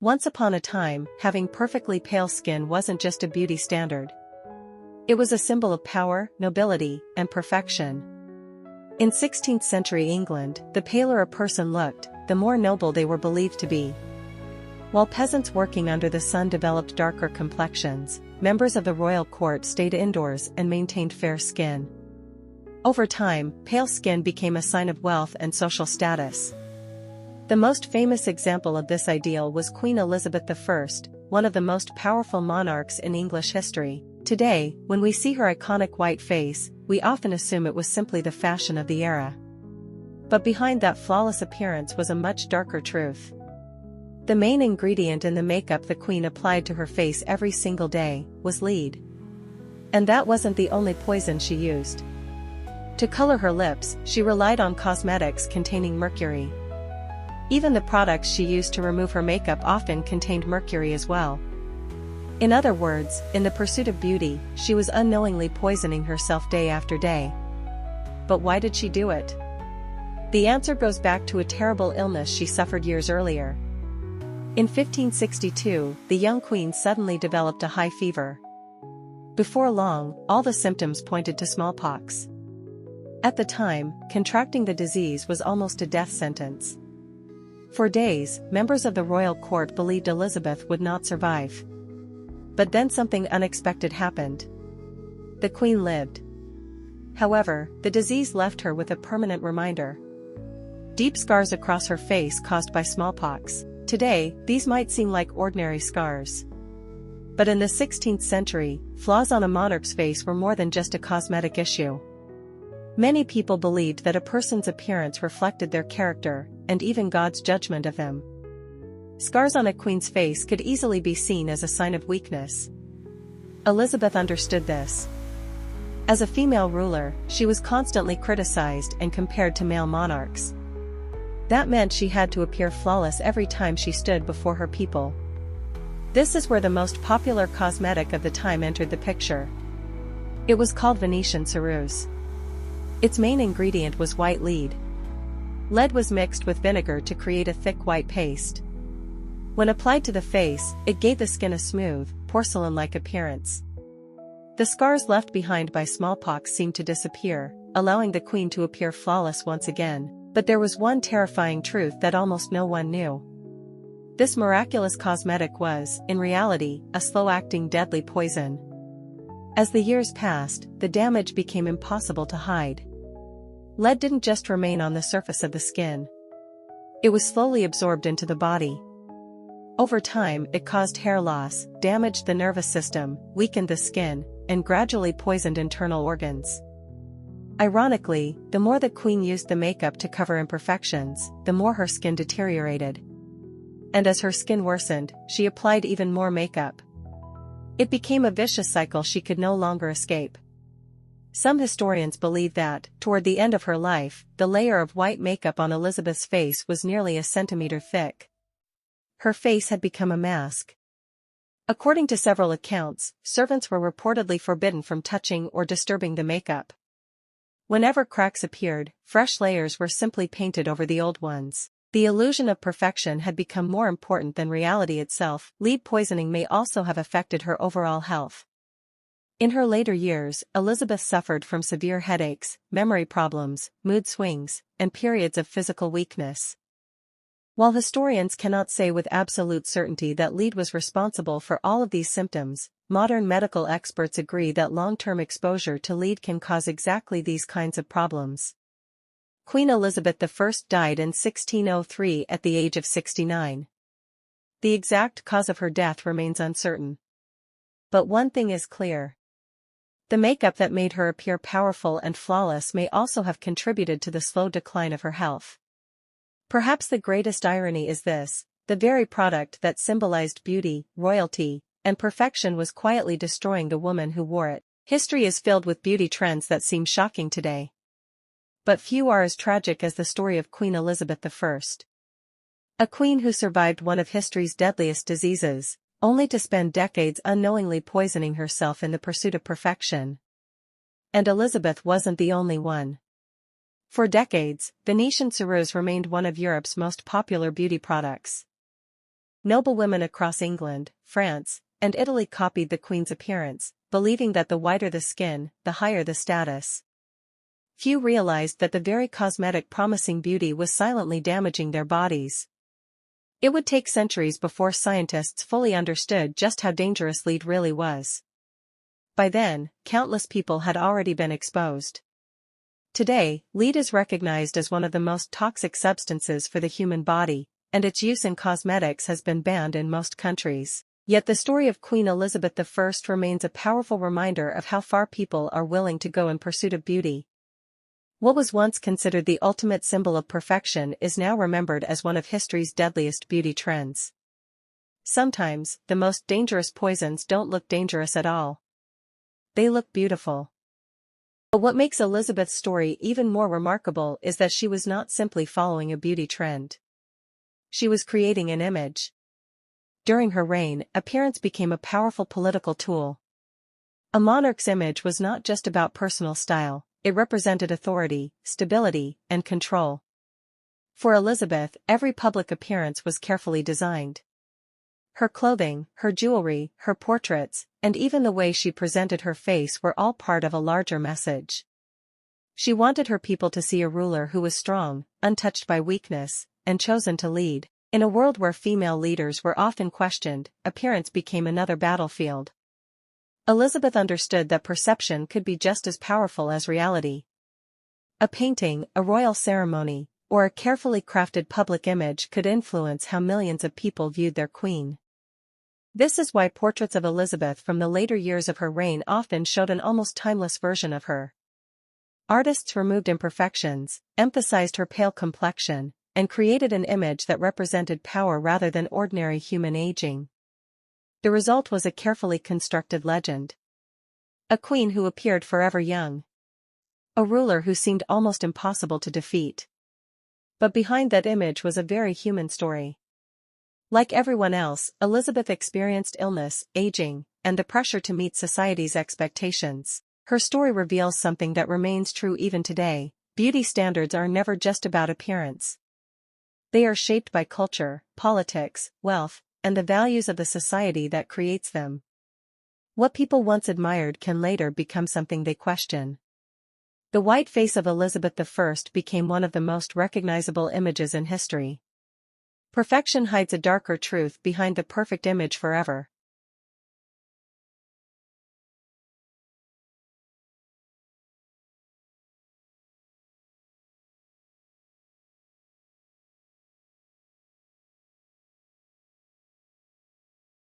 Once upon a time, having perfectly pale skin wasn't just a beauty standard. It was a symbol of power, nobility, and perfection. In 16th century England, the paler a person looked, the more noble they were believed to be. While peasants working under the sun developed darker complexions, members of the royal court stayed indoors and maintained fair skin. Over time, pale skin became a sign of wealth and social status. The most famous example of this ideal was Queen Elizabeth I, one of the most powerful monarchs in English history. Today, when we see her iconic white face, we often assume it was simply the fashion of the era. But behind that flawless appearance was a much darker truth. The main ingredient in the makeup the Queen applied to her face every single day was lead. And that wasn't the only poison she used. To color her lips, she relied on cosmetics containing mercury. Even the products she used to remove her makeup often contained mercury as well. In other words, in the pursuit of beauty, she was unknowingly poisoning herself day after day. But why did she do it? The answer goes back to a terrible illness she suffered years earlier. In 1562, the young queen suddenly developed a high fever. Before long, all the symptoms pointed to smallpox. At the time, contracting the disease was almost a death sentence. For days, members of the royal court believed Elizabeth would not survive. But then something unexpected happened. The queen lived. However, the disease left her with a permanent reminder. Deep scars across her face caused by smallpox. Today, these might seem like ordinary scars. But in the 16th century, flaws on a monarch's face were more than just a cosmetic issue. Many people believed that a person's appearance reflected their character, and even God's judgment of them. Scars on a queen's face could easily be seen as a sign of weakness. Elizabeth understood this. As a female ruler, she was constantly criticized and compared to male monarchs. That meant she had to appear flawless every time she stood before her people. This is where the most popular cosmetic of the time entered the picture. It was called Venetian ceruse. Its main ingredient was white lead. Lead was mixed with vinegar to create a thick white paste. When applied to the face, it gave the skin a smooth, porcelain-like appearance. The scars left behind by smallpox seemed to disappear, allowing the queen to appear flawless once again. But there was one terrifying truth that almost no one knew. This miraculous cosmetic was, in reality, a slow-acting deadly poison. As the years passed, the damage became impossible to hide. Lead didn't just remain on the surface of the skin. It was slowly absorbed into the body. Over time, it caused hair loss, damaged the nervous system, weakened the skin, and gradually poisoned internal organs. Ironically, the more the queen used the makeup to cover imperfections, the more her skin deteriorated. And as her skin worsened, she applied even more makeup. It became a vicious cycle she could no longer escape. Some historians believe that, toward the end of her life, the layer of white makeup on Elizabeth's face was nearly a centimeter thick. Her face had become a mask. According to several accounts, servants were reportedly forbidden from touching or disturbing the makeup. Whenever cracks appeared, fresh layers were simply painted over the old ones. The illusion of perfection had become more important than reality itself. Lead poisoning may also have affected her overall health. In her later years, Elizabeth suffered from severe headaches, memory problems, mood swings, and periods of physical weakness. While historians cannot say with absolute certainty that lead was responsible for all of these symptoms, modern medical experts agree that long-term exposure to lead can cause exactly these kinds of problems. Queen Elizabeth I died in 1603 at the age of 69. The exact cause of her death remains uncertain. But one thing is clear. The makeup that made her appear powerful and flawless may also have contributed to the slow decline of her health. Perhaps the greatest irony is this: the very product that symbolized beauty, royalty, and perfection was quietly destroying the woman who wore it. History is filled with beauty trends that seem shocking today. But few are as tragic as the story of Queen Elizabeth I. A queen who survived one of history's deadliest diseases, only to spend decades unknowingly poisoning herself in the pursuit of perfection. And Elizabeth wasn't the only one. For decades, Venetian ceruse remained one of Europe's most popular beauty products. Noblewomen across England, France, and Italy copied the queen's appearance, believing that the whiter the skin, the higher the status. Few realized that the very cosmetic promising beauty was silently damaging their bodies. It would take centuries before scientists fully understood just how dangerous lead really was. By then, countless people had already been exposed. Today, lead is recognized as one of the most toxic substances for the human body, and its use in cosmetics has been banned in most countries. Yet the story of Queen Elizabeth I remains a powerful reminder of how far people are willing to go in pursuit of beauty. What was once considered the ultimate symbol of perfection is now remembered as one of history's deadliest beauty trends. Sometimes, the most dangerous poisons don't look dangerous at all. They look beautiful. But what makes Elizabeth's story even more remarkable is that she was not simply following a beauty trend. She was creating an image. During her reign, appearance became a powerful political tool. A monarch's image was not just about personal style, it represented authority, stability, and control. For Elizabeth, every public appearance was carefully designed. Her clothing, her jewelry, her portraits, and even the way she presented her face were all part of a larger message. She wanted her people to see a ruler who was strong, untouched by weakness, and chosen to lead. In a world where female leaders were often questioned, appearance became another battlefield. Elizabeth understood that perception could be just as powerful as reality. A painting, a royal ceremony, or a carefully crafted public image could influence how millions of people viewed their queen. This is why portraits of Elizabeth from the later years of her reign often showed an almost timeless version of her. Artists removed imperfections, emphasized her pale complexion, and created an image that represented power rather than ordinary human aging. The result was a carefully constructed legend. A queen who appeared forever young. A ruler who seemed almost impossible to defeat. But behind that image was a very human story. Like everyone else, Elizabeth experienced illness, aging, and the pressure to meet society's expectations. Her story reveals something that remains true even today: beauty standards are never just about appearance. They are shaped by culture, politics, wealth, and the values of the society that creates them. What people once admired can later become something they question. The white face of Elizabeth I became one of the most recognizable images in history. Perfection hides a darker truth behind the perfect image forever.